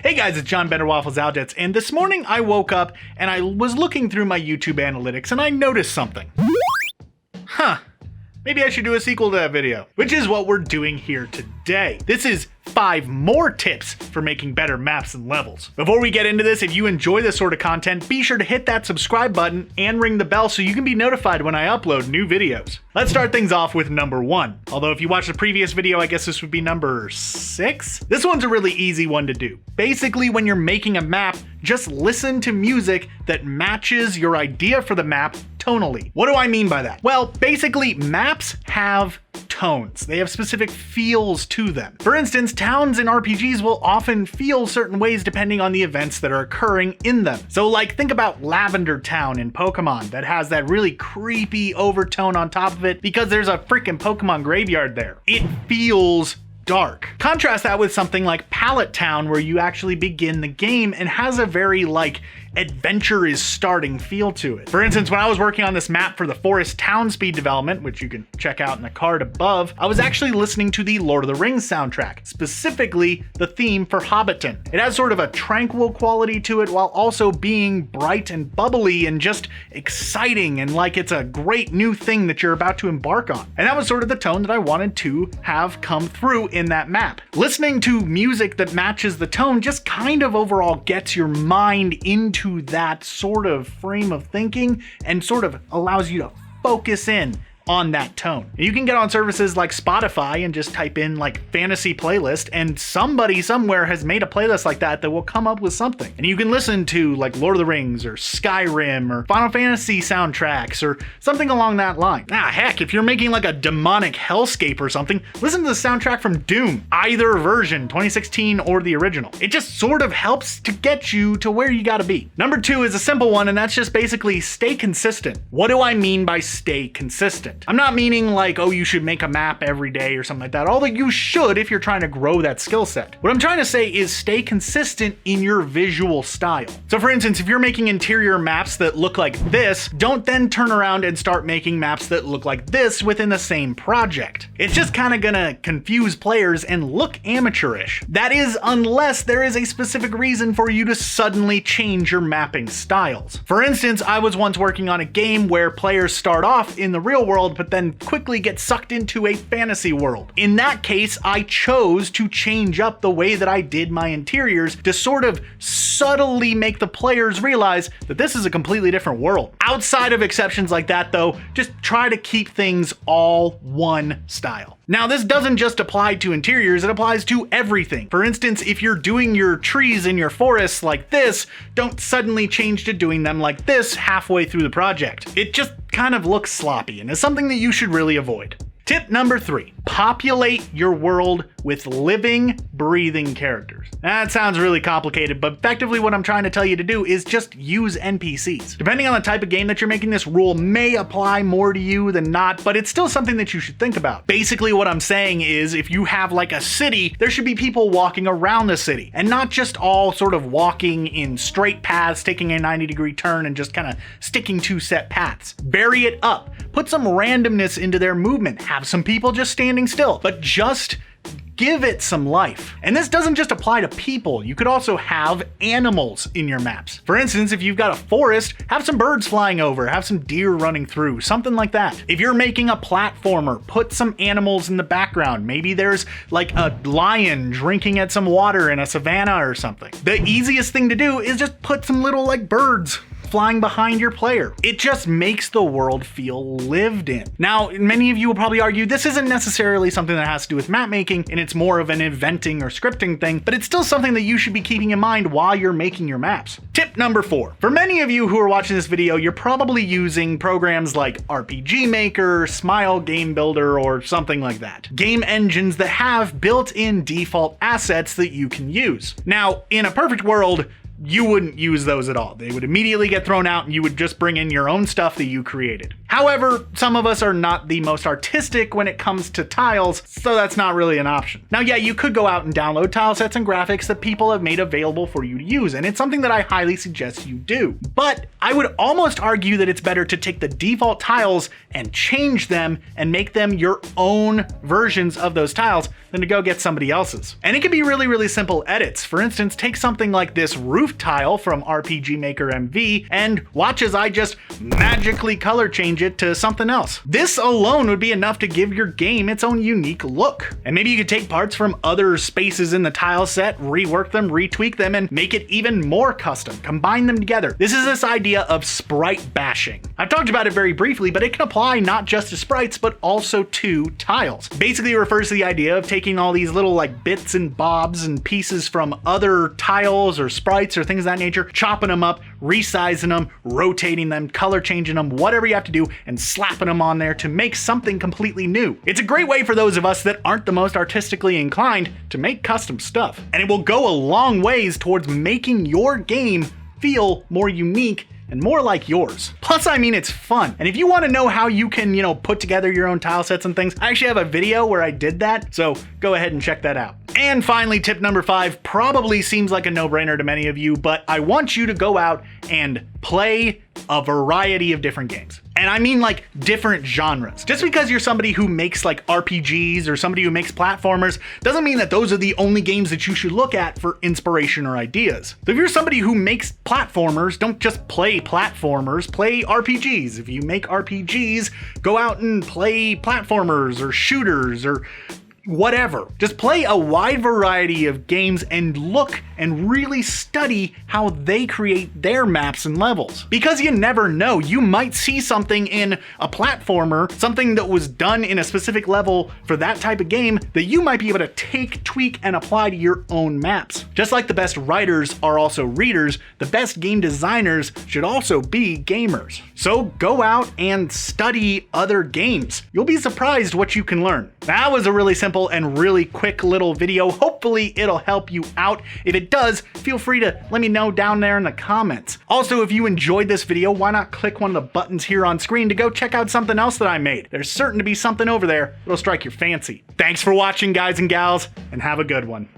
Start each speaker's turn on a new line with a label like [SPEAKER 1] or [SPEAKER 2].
[SPEAKER 1] Hey guys, it's John BenderWaffles Outdets, and this morning I woke up and I was looking through my YouTube analytics and I noticed something. Maybe I should do a sequel to that video, which is what we're doing here today. This is 5 more tips for making better maps and levels. Before we get into this, if you enjoy this sort of content, be sure to hit that subscribe button and ring the bell so you can be notified when I upload new videos. Let's start things off with number 1. Although if you watched the previous video, I guess this would be number 6. This one's a really easy one to do. Basically, when you're making a map, just listen to music that matches your idea for the map tonally. What do I mean by that? Well, basically, maps have tones. They have specific feels to them. For instance, towns in RPGs will often feel certain ways depending on the events that are occurring in them. So like, think about Lavender Town in Pokemon that has that really creepy overtone on top of it because there's a freaking Pokemon graveyard there. It feels dark. Contrast that with something like Pallet Town, where you actually begin the game and has a very like adventure is starting feel to it. For instance, when I was working on this map for the Forest Town speed development, which you can check out in the card above, I was actually listening to the Lord of the Rings soundtrack, specifically the theme for Hobbiton. It has sort of a tranquil quality to it while also being bright and bubbly and just exciting and like it's a great new thing that you're about to embark on. And that was sort of the tone that I wanted to have come through in that map. Listening to music that matches the tone just kind of overall gets your mind into that sort of frame of thinking and sort of allows you to focus in on that tone. You can get on services like Spotify and just type in like fantasy playlist, and somebody somewhere has made a playlist like that that will come up with something. And you can listen to like Lord of the Rings or Skyrim or Final Fantasy soundtracks or something along that line. Heck, if you're making like a demonic hellscape or something, listen to the soundtrack from Doom, either version, 2016 or the original. It just sort of helps to get you to where you gotta be. Number 2 is a simple one, and that's just basically stay consistent. What do I mean by stay consistent? I'm not meaning like, oh, you should make a map every day or something like that, although you should if you're trying to grow that skill set. What I'm trying to say is stay consistent in your visual style. So for instance, if you're making interior maps that look like this, don't then turn around and start making maps that look like this within the same project. It's just kind of gonna confuse players and look amateurish. That is, unless there is a specific reason for you to suddenly change your mapping styles. For instance, I was once working on a game where players start off in the real world but then quickly get sucked into a fantasy world. In that case, I chose to change up the way that I did my interiors to sort of subtly make the players realize that this is a completely different world. Outside of exceptions like that though, just try to keep things all one style. Now, this doesn't just apply to interiors, it applies to everything. For instance, if you're doing your trees in your forests like this, don't suddenly change to doing them like this halfway through the project. It just kind of looks sloppy and is something that you should really avoid. Tip number 3, populate your world with living, breathing characters. That sounds really complicated, but effectively what I'm trying to tell you to do is just use NPCs. Depending on the type of game that you're making, this rule may apply more to you than not, but it's still something that you should think about. Basically what I'm saying is if you have like a city, there should be people walking around the city and not just all sort of walking in straight paths, taking a 90-degree turn and just kind of sticking to set paths. Vary it up. Put some randomness into their movement. Have some people just standing still, but just give it some life. And this doesn't just apply to people. You could also have animals in your maps. For instance, if you've got a forest, have some birds flying over, have some deer running through, something like that. If you're making a platformer, put some animals in the background. Maybe there's like a lion drinking at some water in a savanna or something. The easiest thing to do is just put some little like birds flying behind your player. It just makes the world feel lived in. Now, many of you will probably argue this isn't necessarily something that has to do with map making and it's more of an eventing or scripting thing, but it's still something that you should be keeping in mind while you're making your maps. Tip number 4. For many of you who are watching this video, you're probably using programs like RPG Maker, Smile Game Builder, or something like that. Game engines that have built-in default assets that you can use. Now, in a perfect world, you wouldn't use those at all. They would immediately get thrown out and you would just bring in your own stuff that you created. However, some of us are not the most artistic when it comes to tiles, so that's not really an option. Now, yeah, you could go out and download tile sets and graphics that people have made available for you to use, and it's something that I highly suggest you do. But I would almost argue that it's better to take the default tiles and change them and make them your own versions of those tiles than to go get somebody else's. And it can be really, really simple edits. For instance, take something like this roof tile from RPG Maker MV and watch as I just magically color change it to something else. This alone would be enough to give your game its own unique look. And maybe you could take parts from other spaces in the tile set, rework them, retweak them, and make it even more custom. Combine them together. This is this idea of sprite bashing. I've talked about it very briefly, but it can apply not just to sprites, but also to tiles. Basically, it refers to the idea of taking all these little like bits and bobs and pieces from other tiles or sprites or things of that nature, chopping them up, resizing them, rotating them, color changing them, whatever you have to do, and slapping them on there to make something completely new. It's a great way for those of us that aren't the most artistically inclined to make custom stuff. And it will go a long ways towards making your game feel more unique and more like yours. Plus, I mean, it's fun. And if you want to know how you can, put together your own tile sets and things, I actually have a video where I did that, so go ahead and check that out. And finally, tip number 5 probably seems like a no-brainer to many of you, but I want you to go out and play a variety of different games. And I mean like different genres. Just because you're somebody who makes like RPGs or somebody who makes platformers doesn't mean that those are the only games that you should look at for inspiration or ideas. So if you're somebody who makes platformers, don't just play platformers, play RPGs. If you make RPGs, go out and play platformers or shooters or whatever. Just play a wide variety of games and look and really study how they create their maps and levels. Because you never know, you might see something in a platformer, something that was done in a specific level for that type of game that you might be able to take, tweak, and apply to your own maps. Just like the best writers are also readers, the best game designers should also be gamers. So go out and study other games. You'll be surprised what you can learn. That was a really simple and really quick little video. Hopefully it'll help you out. If it does, feel free to let me know down there in the comments. Also, if you enjoyed this video, why not click one of the buttons here on screen to go check out something else that I made. There's certain to be something over there that'll strike your fancy. Thanks for watching, guys and gals, and have a good one.